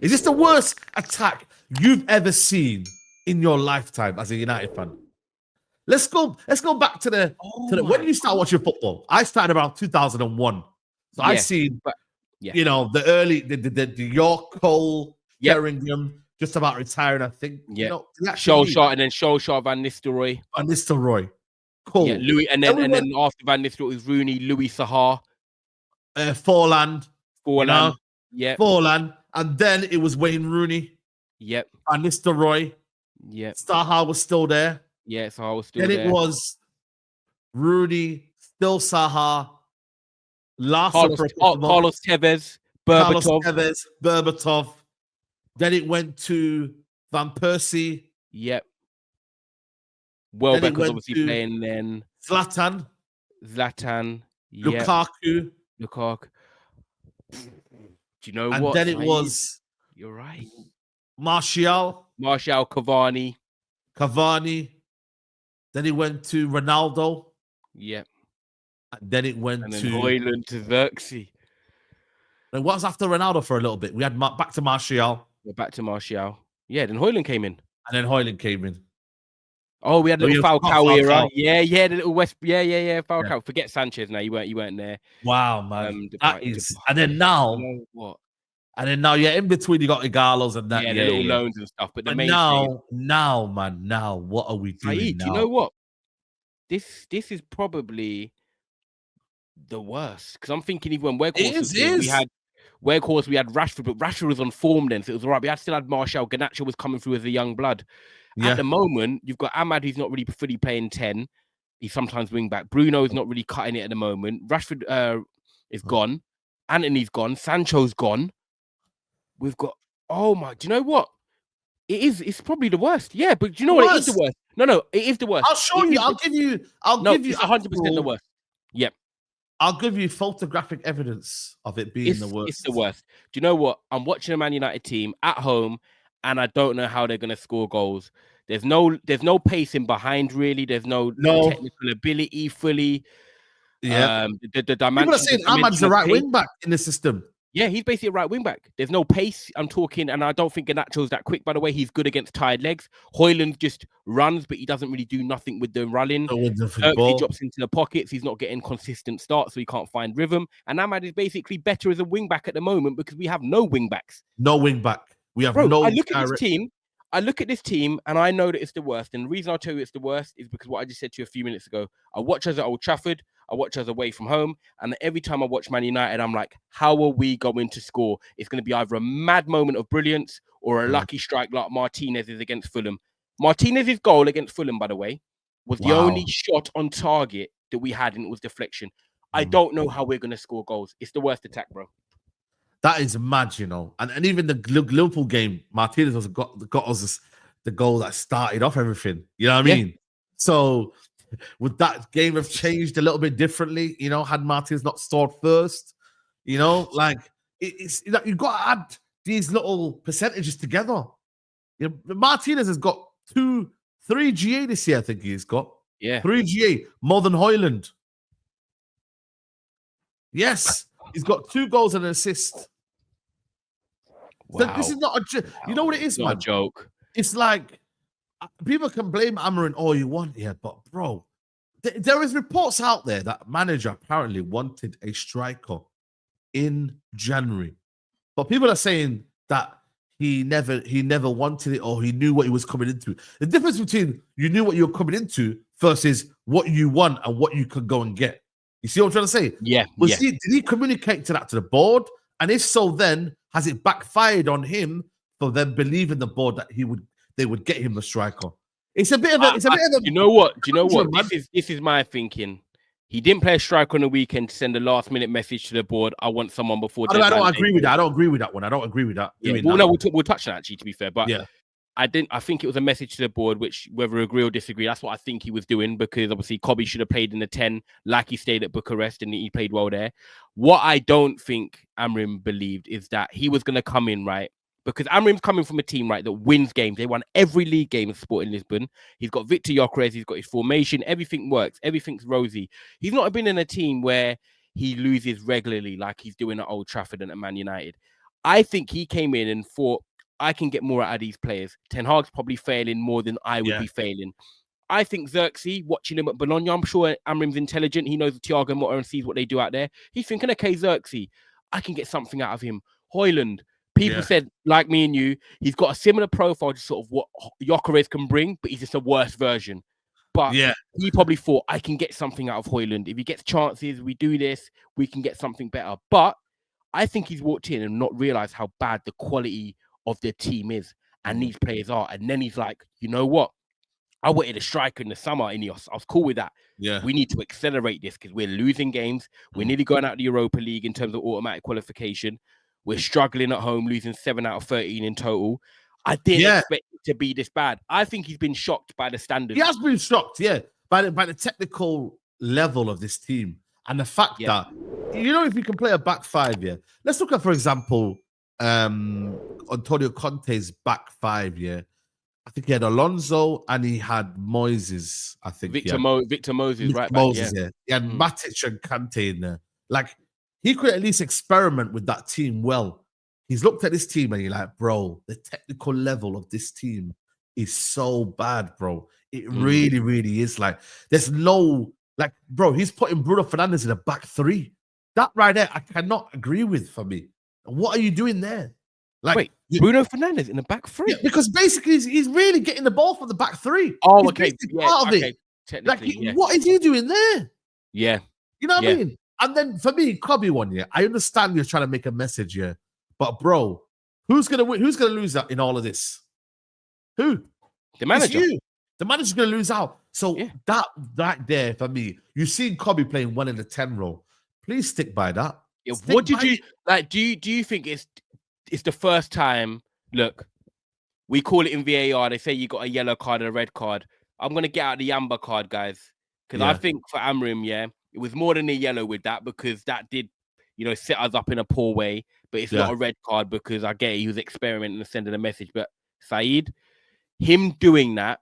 Is this the worst attack you've ever seen in your lifetime as a United fan? Let's go back to the when you start watching football. I started around 2001. So I seen the early the York, Cole, Sheringham just about retiring, I think. Solskjaer and then Solskjaer, Van Nistelrooy. Cool. Yeah, Louis, and then after Van Nistelrooy was Rooney, Louis Saha. Forland. Yeah. Forland. And then it was Wayne Rooney. Yep. Van Nistelrooy. Yep. Saha was still there. Yeah, Saha was still there. Then it was Rooney, still Saha. Carlos Tevez, Berbatov. Then it went to Van Persie. Yep. Welbeck was obviously playing then. Zlatan. Yep. Lukaku. Do you know and what? And then it was... You're right. Martial, Cavani. Then it went to Ronaldo. Yep. And then it went to Højlund to Xerxes. And what was after Ronaldo for a little bit? We had back to Martial. Back to Martial. Yeah, then Højlund came in. Oh, we had a little Falcao era. Yeah, the little West. Yeah. Falcao. Yeah. Forget Sanchez now. You weren't there. Wow, man. And then now, you know what? And then now, in between, you got Igalos and that. Yeah, the little loans and stuff. But the main now, what are we doing Saeed, now? Do you know what? This is probably the worst, because I'm thinking even when Weghorst we had Rashford, but Rashford was on form then, so it was all right. We still had Martial. Garnacho was coming through as a young blood. At the moment, you've got Ahmad, who's not really fully playing 10. He's sometimes wing back. Bruno is not really cutting it at the moment. Rashford is gone. Anthony's gone. Sancho's gone. We've got, do you know what? It's probably the worst. Yeah, but do you know what? It is the worst. No, it is the worst. I'll show you. I'll give you. It's 100% the worst. Yep. I'll give you photographic evidence of it being the worst. It's the worst. Do you know what? I'm watching a Man United team at home, and I don't know how they're going to score goals. There's no pacing behind, really. There's no technical ability fully. Yeah. The dimension. People are saying Ahmad's the right wing back in the system. Yeah, he's basically a right wing back. There's no pace. I'm talking, and I don't think Garnacho's that quick. By the way, he's good against tired legs. Højlund just runs, but he doesn't really do nothing with the running. He drops into the pockets. He's not getting consistent starts, so he can't find rhythm. And Ahmad is basically better as a wing back at the moment because we have no wing backs. No wing back. We have no. I look at this team, and I know that it's the worst. And the reason I'll tell you it's the worst is because what I just said to you a few minutes ago. I watch us at Old Trafford. I watch us away from home, and every time I watch Man United, I'm like, how are we going to score? It's going to be either a mad moment of brilliance or a lucky strike like Martinez's against Fulham. Martinez's goal against Fulham, by the way, was the only shot on target that we had, and it was deflection. I don't know how we're going to score goals. It's the worst attack, bro. That is mad, And even the Liverpool game, Martinez has got us the goal that started off everything. You know what I mean? So... would that game have changed a little bit differently? Had Martinez not scored first? It's you've got to add these little percentages together. Martinez has got 3 GA this year. I think he's got 3 GA more than Højlund. Yes, he's got 2 goals and an assist. Wow. So this is not a. You know what it is, man? Not a joke. It's like. People can blame Amarin all you want here, but bro, there is reports out there that manager apparently wanted a striker in January, but people are saying that he never wanted it or he knew what he was coming into. The difference between you knew what you were coming into versus what you want and what you could go and get. You see what I'm trying to say? Yeah. Did he communicate to the board? And if so, then has it backfired on him for them believing the board that they would get him the striker? It's a bit of a. You know what? This is my thinking. He didn't play a striker on the weekend to send a last-minute message to the board. I want someone before. I don't agree with that. I don't agree with that one. I don't agree with that. Yeah. We'll touch on that, actually, to be fair. But I think it was a message to the board, which whether agree or disagree, that's what I think he was doing, because obviously Kobe should have played in the 10, like he stayed at Bucharest and he played well there. What I don't think Amrim believed is that he was going to come in, right? Because Amrim's coming from a team, right, that wins games. They won every league game of Sporting Lisbon. He's got Victor Gyökeres. He's got his formation. Everything works. Everything's rosy. He's not been in a team where he loses regularly like he's doing at Old Trafford and at Man United. I think he came in and thought, I can get more out of these players. Ten Hag's probably failing more than I would be failing. I think Xerxes, watching him at Bologna, I'm sure Amrim's intelligent. He knows Thiago Motta and sees what they do out there. He's thinking, okay, Xerxes, I can get something out of him. Højlund, people said, like me and you, he's got a similar profile to sort of what Gyökeres can bring, but he's just a worse version. But he probably thought, I can get something out of Højlund. If he gets chances, we do this, we can get something better. But I think he's walked in and not realized how bad the quality of their team is and these players are. And then he's like, you know what? I wanted a striker in the summer, Ineos. I was cool with that. Yeah. We need to accelerate this because we're losing games. We're nearly going out of the Europa League in terms of automatic qualification. We're struggling at home, losing 7 out of 13 in total. I didn't expect it to be this bad. I think he's been shocked by the standards. He has been shocked, by the technical level of this team. And the fact that, if you can play a back five, let's look at, for example, Antonio Conte's back five, I think he had Alonso and he had Moises, I think. Victor Moses, right? Moses, He had Matic and Kante in there. Like, he could at least experiment with that team well. He's looked at this team and you're like, bro, the technical level of this team is so bad, bro. It really, really is. Like, there's no, like, bro, he's putting Bruno Fernandes in a back three. That right there, I cannot agree with for me. What are you doing there? Like, wait, Bruno Fernandes in the back three? Yeah, because basically he's really getting the ball from the back three. Oh, he's okay. Part of it. Like, what is he doing there? Yeah. You know what I mean? And then for me, Kobe one, I understand you're trying to make a message here. But bro, who's gonna win? Who's gonna lose out in all of this? Who? The manager. It's you. The manager's gonna lose out. So that there for me, you've seen Kobe playing 1 in the 10 role. Please stick by that. What did you like? Do you think it's the first time? Look, we call it in VAR. They say you got a yellow card and a red card. I'm gonna get out the amber card, guys, because I think for Amrim, it was more than a yellow with that because that did, set us up in a poor way. But it's not a red card because I get it, he was experimenting and sending a message. But Saeed, him doing that,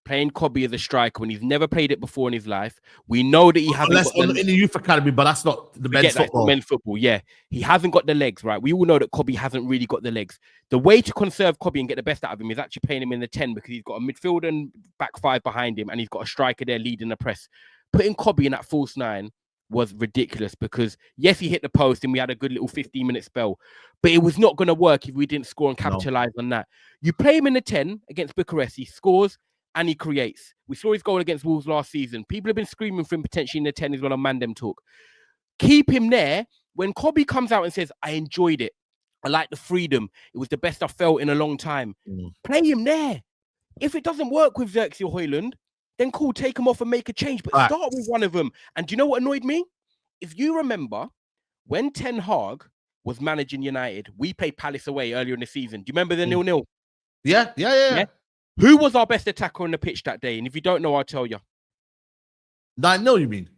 playing Kobe as a striker when he's never played it before in his life, we know that he hasn't got in the youth academy, but that's not the men's football. Men's football, he hasn't got the legs, right? We all know that Kobe hasn't really got the legs. The way to conserve Kobe and get the best out of him is actually playing him in the 10 because he's got a midfield and back five behind him, and he's got a striker there leading the press. Putting Kobe in that false 9 was ridiculous because yes, he hit the post and we had a good little 15-minute spell, but it was not going to work if we didn't score and capitalize on that. You play him in the 10 against Bucharest, he scores and he creates. We saw his goal against Wolves last season. People have been screaming for him potentially in the 10 as well on Mandem Talk. Keep him there. When Kobe comes out and says, I enjoyed it, I like the freedom, it was the best I felt in a long time. Play him there. If it doesn't work with Xerxes or Højlund, then cool, take him off and make a change. But start with one of them. And do you know what annoyed me? If you remember, when Ten Hag was managing United, we played Palace away earlier in the season. Do you remember the 0-0? Yeah. Who was our best attacker on the pitch that day? And if you don't know, I'll tell you. I know you mean.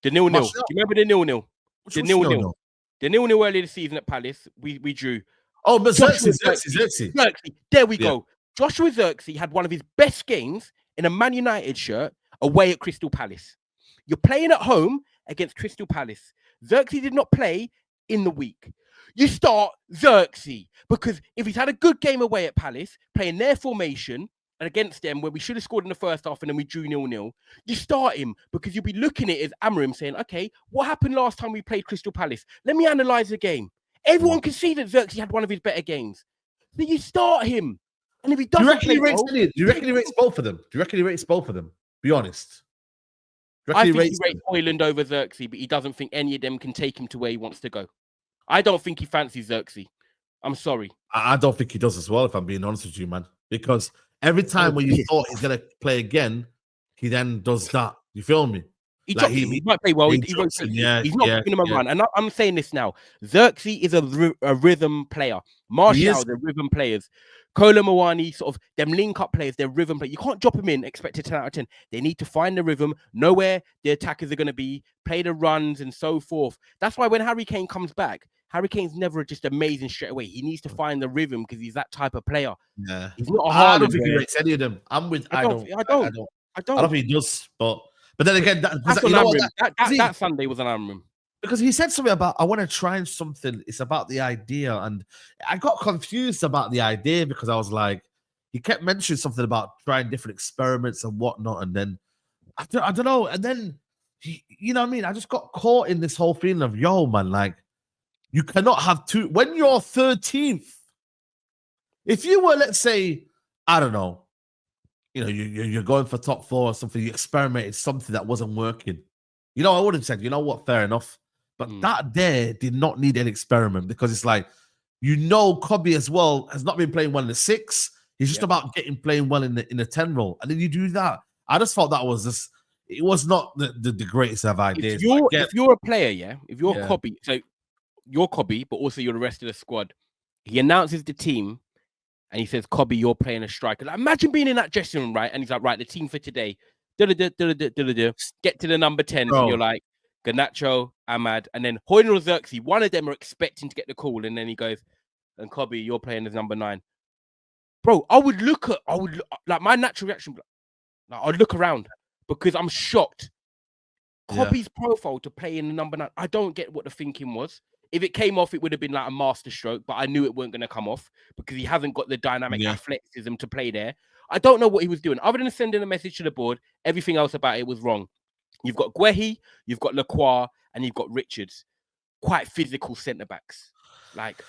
The 0-0. Do you remember the 0-0? The 0-0. The 0-0 earlier this season at Palace, we drew. Oh, but Xerxes. There we go. Joshua Xerxes had one of his best games in a Man United shirt away at Crystal Palace. You're playing at home against Crystal Palace. Xerxes did not play in the week. You start Xerxes because if he's had a good game away at Palace, playing their formation and against them where we should have scored in the first half and then we drew 0-0, you start him because you'll be looking at it as Amrim saying, okay, what happened last time we played Crystal Palace? Let me analyze the game. Everyone can see that Xerxes had one of his better games. Then you start him. And if he doesn't, do you reckon he rates both of them? Be honest. I think he rates Højlund over Xerxes, but he doesn't think any of them can take him to where he wants to go. I don't think he fancies Xerxes. I'm sorry. I don't think he does as well, if I'm being honest with you, man. Because every time when you thought he's going to play again, he then does that. You feel me? He might play well. He's not giving him a run. And I'm saying this now. Xerxes is a rhythm player. Martial, they're rhythm players. Kolo Muani, sort of them link-up players, they're rhythm players. You can't drop them in, expect a 10 out of 10. They need to find the rhythm, know where the attackers are going to be, play the runs and so forth. That's why when Harry Kane comes back, Harry Kane's never just amazing straight away. He needs to find the rhythm because he's that type of player. Yeah. He's not a I don't think he rates any of them. I don't think he does, but then again, that Sunday was an Amrim. Because he said something about, I want to try something. It's about the idea. And I got confused about the idea because I was like, he kept mentioning something about trying different experiments and whatnot. And then, I don't know. And then, you know what I mean? I just got caught in this whole feeling of, yo, man, like, you cannot have two. When you're 13th, if you were, let's say, I don't know, you're going for top 4 or something, you experimented something that wasn't working. I would have said, you know what, fair enough. But that there did not need an experiment because it's like, Kobe as well has not been playing well in the 6. He's just about playing well in the 10 role. And then you do that. I just thought that was just, it was not the greatest of ideas. If you're a player, if you're Kobe, so you're Kobe, but also you're the rest of the squad. He announces the team and he says, Kobe, you're playing a striker. Like, imagine being in that dressing room, right? And he's like, right, the team for today, get to the number 10. And you're like, Garnacho, Ahmad, and then Hoyne or Xerxes, one of them are expecting to get the call. And then he goes, and Kobe, you're playing as number 9. Bro, I would like my natural reaction, like, I'd look around because I'm shocked. Kobe's profile to play in the number 9, I don't get what the thinking was. If it came off, it would have been like a master stroke, but I knew it weren't going to come off because he hasn't got the dynamic athleticism to play there. I don't know what he was doing. Other than sending a message to the board, everything else about it was wrong. You've got Guehi, you've got Lacroix, and you've got Richards. Quite physical centre-backs. Like,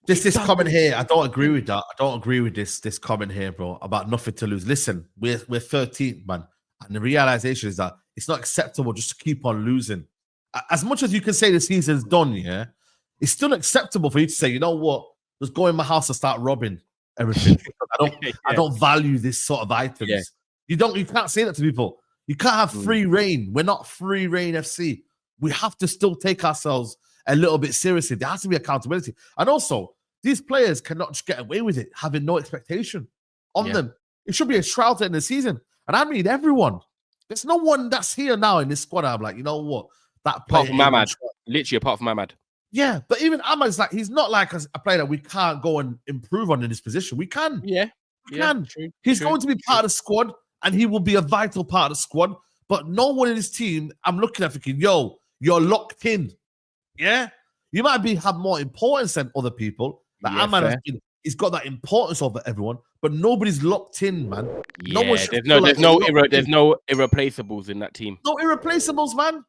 this comment here, I don't agree with that. I don't agree with this comment here, bro, about nothing to lose. Listen, we're 13th, man. And the realization is that it's not acceptable just to keep on losing. As much as you can say the season's done, it's still acceptable for you to say, you know what, just go in my house and start robbing everything. I don't value this sort of items. You can't say that to people. You can't have free reign. We're not free reign FC. We have to still take ourselves a little bit seriously. There has to be accountability. And also, these players cannot just get away with it, having no expectation on them. It should be a shroud in the season. And I mean everyone. There's no one that's here now in this squad. I'm like, you know what? That player. Apart from Ahmad. Literally, apart from Ahmad. Yeah, but even Ahmad's like, he's not like a player that we can't go and improve on in this position. We can. Yeah. We can. He's going to be part of the squad and he will be a vital part of the squad. But no one in his team, I'm looking at thinking, yo, you're locked in. Yeah? You might have more importance than other people. Like Ahmad he's got that importance over everyone, but nobody's locked in, man. Yeah, there's no irreplaceables in that team. No irreplaceables, man.